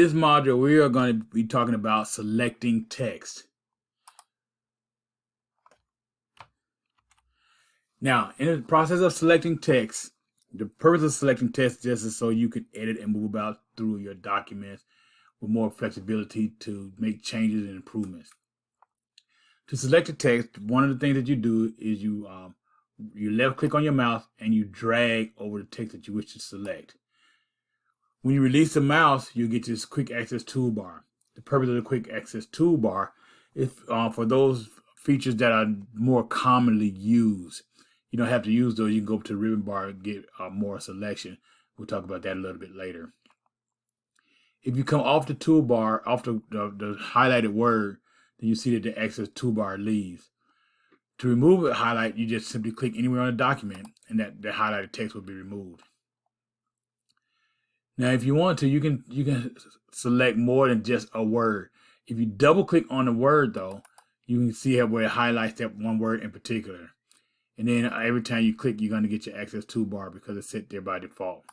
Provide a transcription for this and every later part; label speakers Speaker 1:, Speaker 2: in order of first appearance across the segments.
Speaker 1: this module, we are going to be talking about selecting text. Now, in the process of selecting text, the purpose of selecting text just is so you can edit and move about through your documents with more flexibility to make changes and improvements. To select a text, one of the things that you do is you left click on your mouse and you drag over the text that you wish to select. When you release the mouse, you get this quick access toolbar. The purpose of the quick access toolbar is for those features that are more commonly used. You don't have to use those. You can go up to the ribbon bar and get more selection. We'll talk about that a little bit later. If you come off the toolbar, off the highlighted word, then you see that the access toolbar leaves. To remove a highlight, you just simply click anywhere on the document and that the highlighted text will be removed. Now, if you want to, you can select more than just a word. If you double click on the word though, you can see where it highlights that one word in particular. And then every time you click, you're going to get your access toolbar because it's set there by default.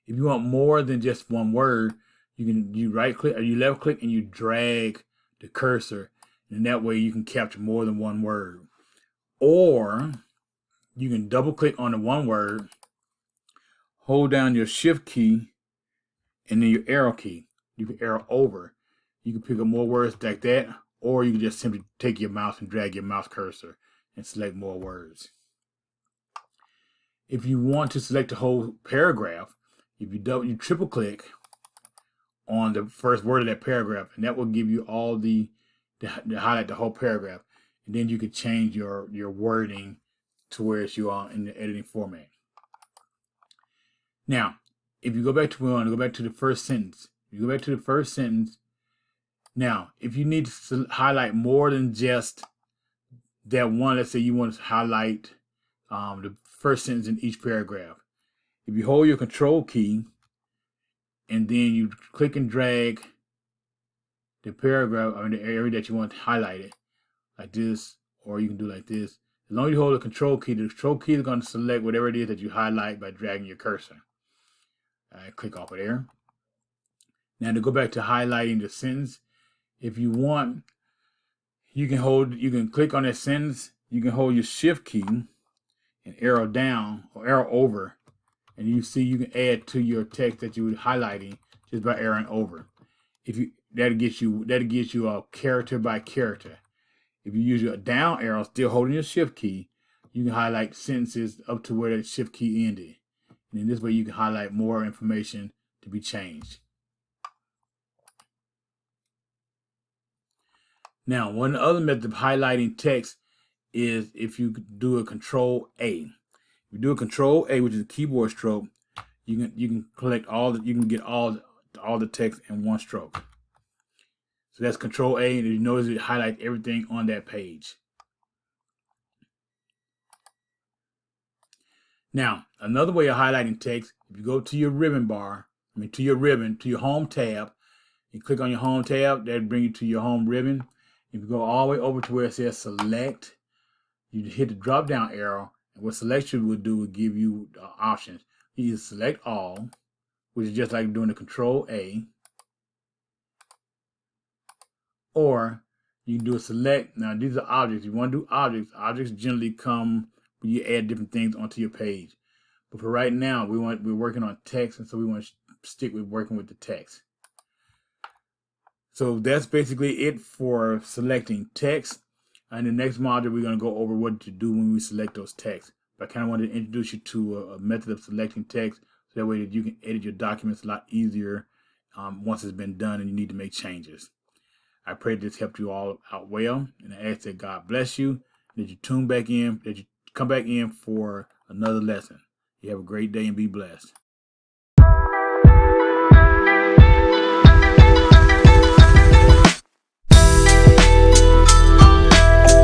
Speaker 1: If you want more than just one word, you right click or you left click and you drag the cursor, and that way you can capture more than one word. Or you can double click on the one word, hold down your shift key and then your arrow key. You can arrow over. You can pick up more words like that, or you can just simply take your mouse and drag your mouse cursor and select more words. If you want to select the whole paragraph, if you triple click on the first word of that paragraph, and that will give you all the highlight the whole paragraph, and then you can change your wording to where it's you are in the editing format. Now, if you go back to the first sentence, now if you need to highlight more than just that one, let's say you want to highlight the first sentence in each paragraph. If you hold your control key and then you click and drag the paragraph or the area that you want highlighted, like this, or you can do like this. As long as you hold the control key is going to select whatever it is that you highlight by dragging your cursor. Click off of there. Now to go back to highlighting the sentence, if you want, you can click on that sentence, you can hold your shift key and arrow down or arrow over, and you see you can add to your text that you were highlighting just by arrowing over. That gets you a character by character. If you use your down arrow, still holding your shift key, you can highlight sentences up to where that shift key ended. And in this way you can highlight more information to be changed. Now, one other method of highlighting text is if you do a Control A. If you do a Control A, which is a keyboard stroke, you can get all the text in one stroke. So that's Control A, and you notice it highlights everything on that page. Now, another way of highlighting text, if you go to your ribbon bar, to your home tab, you click on your home tab, that'll bring you to your home ribbon. If you go all the way over to where it says select, you hit the drop down arrow, and what selection will do will give you options. You either select all, which is just like doing the Control A, or you can do a select. Now these are objects. If you want to do objects generally come when you add different things onto your page. But for right now, we're working on text, and so we want to stick with working with the text. So that's basically it for selecting text. In the next module, we're going to go over what to do when we select those texts. But I kind of wanted to introduce you to a method of selecting text, so that way that you can edit your documents a lot easier once it's been done and you need to make changes. I pray this helped you all out well, and I ask that God bless you, that you come back in for another lesson. You have a great day and be blessed.